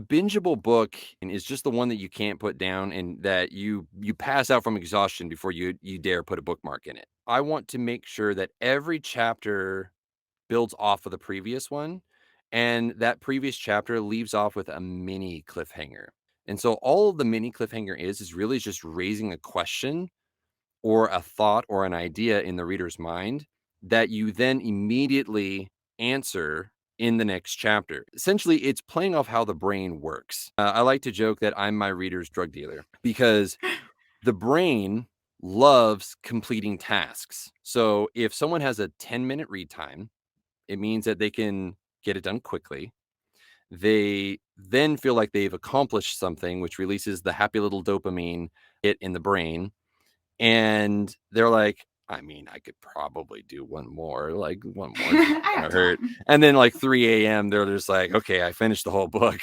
Binge-able book is just the one that you can't put down and that you pass out from exhaustion before you dare put a bookmark in it. I want to make sure that every chapter builds off of the previous one, and that previous chapter leaves off with a mini cliffhanger. And so all the mini cliffhanger is really just raising a question or a thought or an idea in the reader's mind that you then immediately answer in the next chapter. Essentially, it's playing off how the brain works. I like to joke that I'm my reader's drug dealer because the brain loves completing tasks. So if someone has a 10-minute read time, it means that they can get it done quickly. They then feel like they've accomplished something, which releases the happy little dopamine hit in the brain. And they're like, I mean, I could probably do one more. Like, one more I have hurt. time. And then, like 3 a.m., they're just like, okay, I finished the whole book.